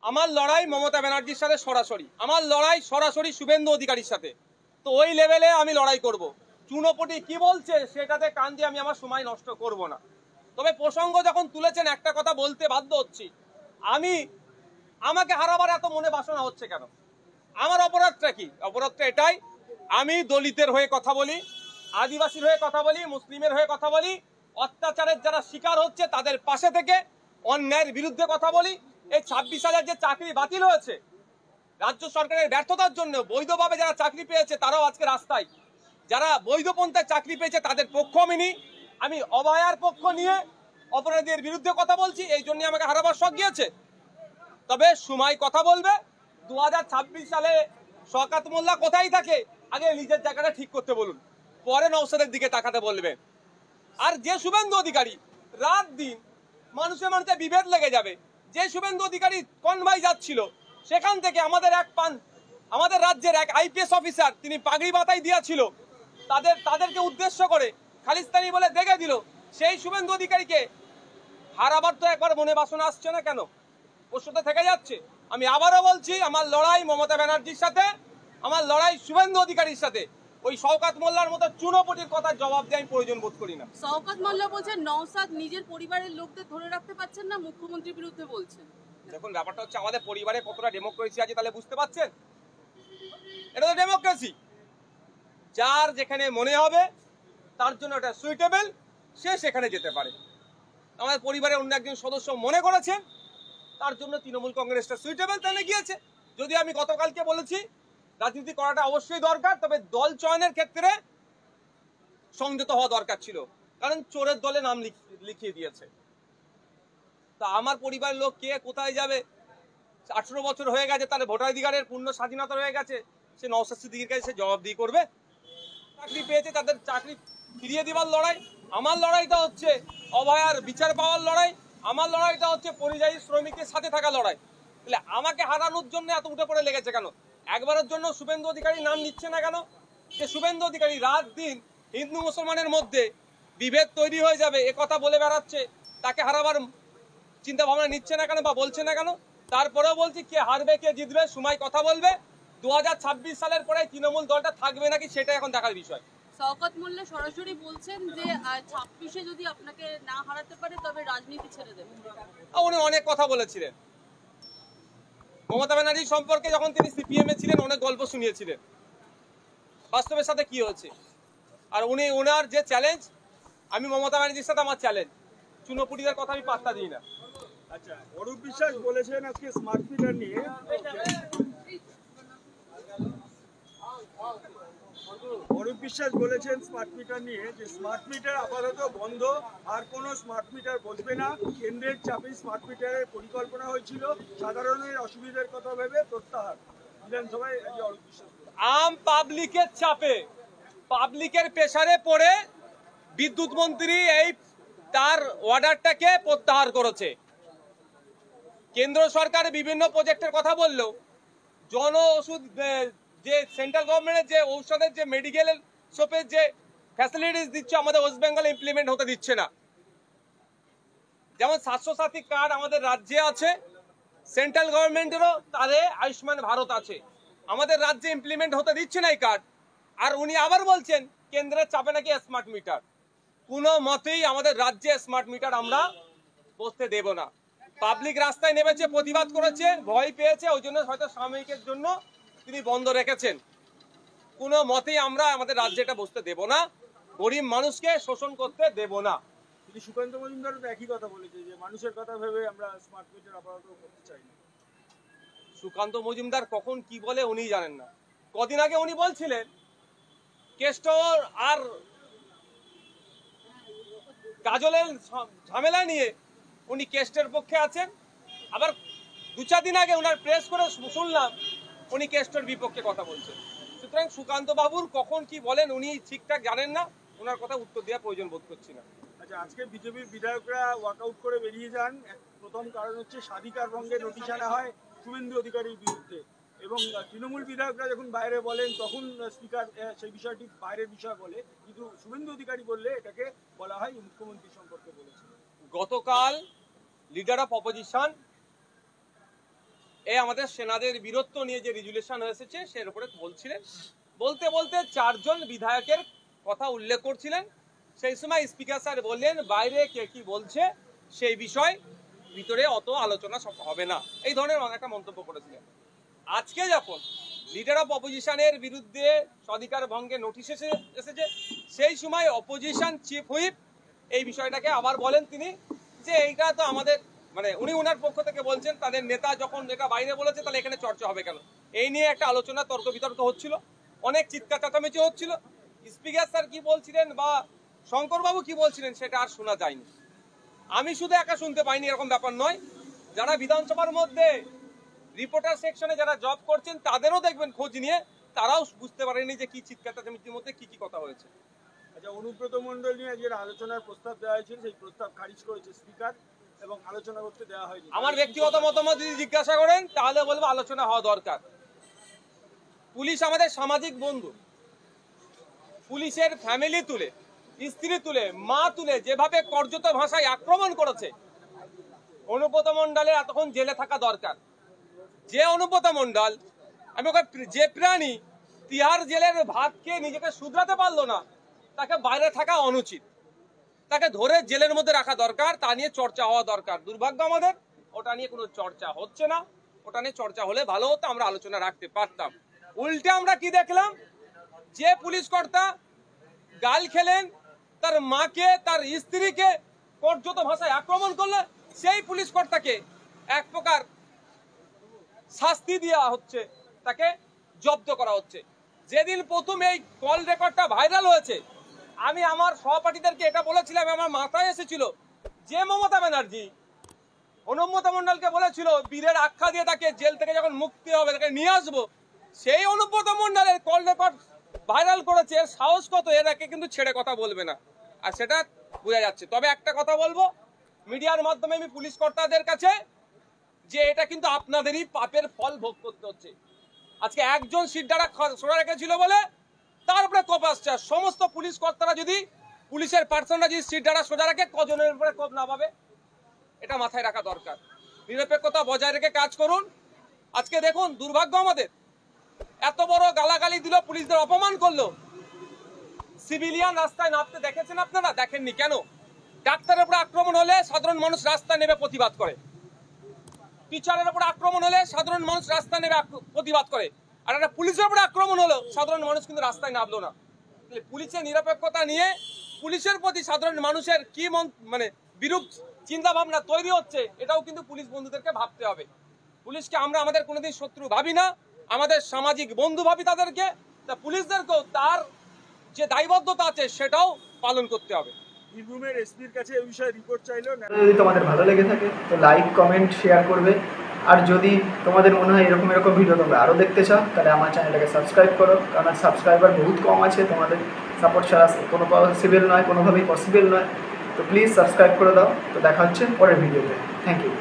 আমার লড়াই মমতা ব্যানার্জির সাথে সরাসরি, আমার লড়াই সরাসরি শুভেন্দু অধিকারীর সাথে। তো ওই লেভেলে আমি লড়াই করব। চুনোপটি কি বলছে সেটাতে কান দিয়ে আমি আমার সময় নষ্ট করব না। তবে প্রসঙ্গ যখন তুলেছেন একটা কথা বলতে বাধ্য হচ্ছি, আমাকে হারাবার এত মনে বাসনা হচ্ছে কেন? আমার অপরাধটা কি? অপরাধটা এটাই, আমি দলিতের হয়ে কথা বলি, আদিবাসীর হয়ে কথা বলি, মুসলিমের হয়ে কথা বলি, অত্যাচারের যারা শিকার হচ্ছে তাদের পাশে থেকে অন্যায়ের বিরুদ্ধে কথা বলি। এই 26,000 যে চাকরি বাতিল হয়েছে রাজ্য সরকারের ব্যর্থতার জন্য, বৈধভাবে যারা চাকরি পেয়েছে তারাও আজকে রাস্তায়, যারা বৈধ পন্থায় চাকরি পেয়েছে তাদের পক্ষ আমি নিই, আমি অভয়ার পক্ষ নিয়ে অপরাধীদের বিরুদ্ধে কথা বলছি। এই জন্য আমাকে হারাবার শখ গিয়েছে। তবে সময় কথা বলবে। 2026 সালে শওকত মোল্লা কোথায় থাকে আগে নিজের জায়গাটা ঠিক করতে বলুন, পরে নওশাদের দিকে তাকাতে বলবেন। আর যে শুভেন্দু অধিকারী রাত দিন মানুষের মানুষে বিভেদ লেগে যাবে, যে শুভেন্দু অধিকারী কনভয় যাচ্ছিল সেখান থেকে আমাদের রাজ্যের এক আইপিএস অফিসার তিনি পাগড়ি বাতাই দিয়েছিল, তাদেরকে উদ্দেশ্য করে খালিস্তানি বলে দেখে দিল। সেই শুভেন্দু অধিকারীকে হারাবার তো একবার মনে বাসনা আসছে না কেন? প্রশ্নটা থেকে যাচ্ছে। আমি আবারও বলছি, আমার লড়াই মমতা ব্যানার্জির সাথে, আমার লড়াই শুভেন্দু অধিকারীর সাথে। ওই শওকত মোল্লার মতো চুনোপটির কথা জবাব দিয়ে আমি প্রয়োজন বোধ করি না। শওকত মোল্লা বলছেন নওশাদ নিজের পরিবারের লোকদের ধরে রাখতে পারছেন না, মুখ্যমন্ত্রীর বিরুদ্ধে বলছেন। দেখুন, ব্যাপারটা হচ্ছে আমাদের পরিবারে কতটা ডেমোক্রেসি আছে তাহলে বুঝতে পারছেন। এটা তো ডেমোক্রেসি, যার যেখানে মনে হবে তার জন্য এটা সুইটেবল, সে সেখানে যেতে পারে। আমাদের পরিবারের অন্য একজন সদস্য মনে করেছেন তার জন্য তৃণমূল কংগ্রেসটা সুইটেবল, তাহলে গিয়েছে। যদি আমি গতকালকে বলেছি রাজনীতি করাটা অবশ্যই দরকার, তবে দল চয়নের ক্ষেত্রে সংযত হওয়া দরকার ছিল, কারণ চোরের দলে নাম লিখিয়ে দিয়েছে। তা আমার পরিবারের লোক কে কোথায় যাবে? 18 বছর হয়ে গেছে, তাহলে ভোটাধিকারের পূর্ণ স্বাধীনতা হয়ে গেছে, সে নওশাদ সিদ্দিকীর কাছে সে জবাবদিহি করবে। চাকরি পেয়েছে তাদের চাকরি ফিরিয়ে দেওয়ার লড়াই। আমার লড়াইটা হচ্ছে অভয়ার বিচার পাওয়ার লড়াই, আমার লড়াইটা হচ্ছে পরিযায়ী শ্রমিকের সাথে থাকা লড়াই। তাহলে আমাকে হারানোর জন্য এত উঠে পড়ে লেগেছে কেন? একবারের জন্য শুভেন্দু অধিকারী নাম নিচ্ছে না কেন? যে শুভেন্দু অধিকারী রাত দিন হিন্দু মুসলমানের মধ্যে বিভেদ তৈরি হয়ে যাবে এ কথা বলে বেড়াচ্ছে, তাকে হারাবার চিন্তা ভাবনা নিচ্ছে না কেন বা বলছে না কেন? তারপরেও বলছি, কে হারবে কে জিতবে সময় কথা বলবে। 2026 সালের পরে তৃণমূল দলটা থাকবে নাকি সেটা এখন দেখার বিষয়। শওকত মোল্লা সরাসরি বলছেন যে 26-এ যদি আপনাকে না হারাতে পারে তবে রাজনীতি ছেড়ে দেবে। উনি অনেক কথা বলেছিলেন মমতা ব্যানার্জি সম্পর্কে, যখন তিনি সিপিএম এ ছিলেন অনেক গল্প শুনিয়েছিলেন। বাস্তবের সাথে কি হচ্ছে? আর ওনার যে চ্যালেঞ্জ, আমি মমতা ব্যানার্জির সাথে আমার চ্যালেঞ্জ, চুনোপুটিদের কথা আমি পাত্তা দিই না। আচ্ছা, অরূপ বিশ্বাস বলেছেন আজকে স্মার্ট মিটার নিয়ে, অরূপ বিশ্বাস বলেছেন স্মার্ট মিটার নিয়ে যে স্মার্ট মিটার আপাতত বন্ধ, আর কোনো স্মার্ট মিটার বসবে না। কেন্দ্রের চাপে স্মার্ট মিটারের পরিকল্পনা হয়েছিল, সাধারণের অসুবিধার কথা ভেবে প্রত্যাহার। বিধানসভায় অরূপ বিশ্বাস আম পাবলিকের চাপে, পাবলিকের প্রেসারে পড়ে বিদ্যুৎ মন্ত্রী এই তার অর্ডারটাকে প্রত্যাহার করেছে। কেন্দ্র সরকার বিভিন্ন প্রজেক্টের কথা বললেও জন ওষুধ যে সেন্ট্রাল গভর্নমেন্টের যে ঔষধের যে মেডিকেল শপের যে ফ্যাসিলিটিস দিচ্ছে আমাদের ওয়েস্ট বেঙ্গলে ইমপ্লিমেন্ট হতে দিচ্ছে না। যেমন স্বাস্থ্যসাথী কার্ড আমাদের রাজ্যে আছে, সেন্ট্রাল গভর্নমেন্টেরও তাদের আয়ুষ্মান ভারত আছে, আমাদের রাজ্যে ইমপ্লিমেন্ট হতে দিচ্ছে না এই কার্ড। আর উনি আবার বলছেন কেন্দ্রের চাপে নাকি স্মার্ট মিটার। কোনো মতেই আমাদের রাজ্যে স্মার্ট মিটার আমরা বসতে দেব না। পাবলিক রাস্তায় নেমেছে, প্রতিবাদ করেছে, ভয় পেয়েছে, ওই জন্য হয়তো সাময়িকের জন্য তিনি বন্ধ রেখেছেন। কোনো মতেই আমরা আমাদের রাজ্যে এটা বসতে দেব না, গরিব মানুষকে শোষণ করতে দেব না। কিন্তু সুকান্ত মজুমদারও তো একই কথা বলেছে যে মানুষের কথা ভেবে আমরা স্মার্ট মিটার আপাতত করতে চাই না। সুকান্ত মজুমদার কখন কি বলে উনি জানেন না। কদিন আগে উনি বলছিলেন কেষ্টর আর কাজলের ঝামেলা নিয়ে উনি কেস্টের পক্ষে আছেন, আবার 2-4 দিন আগে উনার প্রেস করে শুনলাম উনি কেস্টের বিপক্ষে কথা বলছেন। সুতরাং সুকান্ত বাবুর কখন কি বলেন উনি ঠিকঠাক জানেন না, ওনার কথা উত্তর দেওয়ার প্রয়োজন বোধ করছি না। আচ্ছা, আজকে বিজেপির বিধায়করা ওয়াকআউট করে বেরিয়ে যান। প্রথম কারণ হচ্ছে স্বাধিকার ভঙ্গে নোটিশ আনা হয় শুভেন্দু অধিকারীর বিরুদ্ধে, এবং তৃণমূল বিধায়করা যখন বাইরে বলেন তখন স্পিকার সেই বিষয়টি বাইরের বিষয় বলে, কিন্তু শুভেন্দু অধিকারী বললে এটাকে বলা হয় মুখ্যমন্ত্রী সম্পর্কে বলেছে। গতকাল লিডার অফ অপোজিশন এই আমাদের সেনাদের বীরত্ব নিয়ে যে রেজুলেশন এসেছে সের উপরে বলছিলেন। বলতে বলতে 4 জন বিধায়কের কথা উল্লেখ করছিলেন। সেই সময় স্পিকার স্যার বললেন বাইরে কে কি বলছে সেই বিষয় ভিতরে অত আলোচনা হবে না, এই ধরনের একটা মন্তব্য করেছিলেন। আজকে যখন লিডার অফ অপোজিশনের বিরুদ্ধে স্বাধিকার ভঙ্গের নোটিশ এসেছে, সেই সময় অপোজিশন চিফ হুইপ এই বিষয়টাকে আবার বলেন তিনি যে এইটা তো আমাদের মানে উনি ওনার পক্ষ থেকে বলছেন তাদের নেতা যখন এটা বাইরে বলেছে তাহলে এখানে চর্চা হবে কেন, এই নিয়ে একটা আলোচনা তর্ক বিতর্ক হচ্ছিল, অনেক চিৎকার চেঁচামেচি হচ্ছিল। স্পিকার স্যার কি বলছিলেন বা শঙ্করবাবু কি বলছিলেন সেটা আর শোনা যায়নি। আমি শুধু একা শুনতে পাইনি এরকম ব্যাপার নয়, যারা বিধানসভার মধ্যে রিপোর্টার সেকশনে যারা জব করছেন তাদেরও দেখবেন খোঁজ নিয়ে, তারাও বুঝতে পারেনি যে কি চিৎকার চেঁচামেচির মধ্যে কি কি কথা হয়েছে। আচ্ছা, অনুব্রত মণ্ডল নিয়ে যে আলোচনার প্রস্তাব দেওয়া হয়েছিল সেই প্রস্তাব খারিজ করেছে স্পিকার এবং আলোচনা করতে দেওয়া হয়নি। আমার ব্যক্তিগত মতামত যদি জিজ্ঞাসা করেন তাহলে বলবো আলোচনা হওয়া দরকার। পুলিশ আমাদের সামাজিক বন্ধু, পুলিশের ফ্যামিলি তুলে, স্ত্রী তুলে, মা তুলে যেভাবে কর্যত ভাষায় আক্রমণ করেছে, অনুব্রত মণ্ডলের এতক্ষণ জেলে থাকা দরকার। যে অনুব্রত মণ্ডল আমি যে প্রাণী তিহার জেলের ভাত খেয়ে নিজেকে শুধরাতে পারলো না, তাকে বাইরে থাকা অনুচিত, তাকে ধরে জেলের মধ্যে রাখা দরকার, তা নিয়ে চর্চা হওয়া দরকার। দুর্ভাগ্য আমাদের ওটা নিয়ে কোনো চর্চা হচ্ছে না, ওটা নিয়ে চর্চা হলে ভালো হতো, আমরা আলোচনা রাখতে পারতাম। উল্টে আমরা কি দেখলাম, যে পুলিশ কর্তা গাল খেলেন, তার মাকে তার স্ত্রীকে কর্যত ভাষায় আক্রমণ করলে সেই পুলিশ কর্তাকে এক প্রকার শাস্তি দেওয়া হচ্ছে, তাকে জব্দ করা হচ্ছে। যেদিন প্রথম এই কল রেকর্ডটা ভাইরাল হয়েছে আমি আমার সহপাঠীদেরকে এটা বলেছিলাম, আমার মাথায় এসেছিল যে মমতা ব্যানার্জি অনুব্রত মণ্ডলকে বলেছিল বীরের আখ্যা দিয়ে তাকে জেল থেকে যখন মুক্তি হবে তাকে নিয়ে আসবো, সেই অনুব্রত মণ্ডলের কল রেকর্ড ভাইরাল করেছে, সাহস কত এরাকে কিন্তু ছেড়ে কথা বলবে না, আর সেটা বোঝা যাচ্ছে। তবে একটা কথা বলবো মিডিয়ার মাধ্যমে আমি পুলিশ কর্তাদের কাছে, যে এটা কিন্তু আপনাদেরই পাপের ফল ভোগ করতে হচ্ছে। আজকে একজন সিটদারা সরা রেখেছিল বলে তারপরে কোপ আসছে, সমস্ত পুলিশ কর্তারা যদি পুলিশের পার্সনরা যদি সিটদারা সোজা রাখে কজনের উপরে কোপ না পাবে, এটা মাথায় রাখা দরকার। নিরপেক্ষতা বজায় রেখে কাজ করুন। আজকে দেখুন দুর্ভাগ্য আমাদের, এত বড় গালাগালি দিল, পুলিশদের অপমান করলো, সিভিলিয়ান রাস্তায় নামতে দেখেছেন আপনারা? দেখেননি কেন? ডাক্তারের উপর আক্রমণ হলে সাধারণ মানুষ রাস্তায় নেমে প্রতিবাদ করে, টিচারের উপর আক্রমণ হলে সাধারণ মানুষ রাস্তায় নেমে প্রতিবাদ করে, আর একটা পুলিশের উপর আক্রমণ হলো সাধারণ মানুষ কিন্তু রাস্তায় নামলো না। পুলিশের নিরপেক্ষতা নিয়ে পুলিশের প্রতি সাধারণ মানুষের কি মানে বিরূপ চিন্তা ভাবনা তৈরি হচ্ছে, এটাও কিন্তু পুলিশ বন্ধুদেরকে ভাবতে হবে। পুলিশকে আমরা আমাদের কোনোদিন শত্রু ভাবি না, আমাদের সামাজিক বন্ধু ভাবি তাদেরকে। তা পুলিশদেরকেও তার যে দায়বদ্ধতা আছে সেটাও পালন করতে হবে। বীরভূমের এসপির কাছে এই বিষয়ে রিপোর্ট চাইলো। যদি তোমাদের ভালো লেগে থাকে তো লাইক, কমেন্ট, শেয়ার করবে। আর যদি তোমাদের মনে হয় এরকম ভিডিও তোমরা আরও দেখতে চাও তাহলে আমার চ্যানেলটাকে সাবস্ক্রাইব করো, কারণ সাবস্ক্রাইবার বহুত কম আছে, তোমাদের সাপোর্ট ছাড়া কোনো পসিবল নয়, কোনোভাবেই পসিবল নয়। তো প্লিজ সাবস্ক্রাইব করে দাও। তো দেখা হচ্ছে পরের ভিডিওতে। Thank you.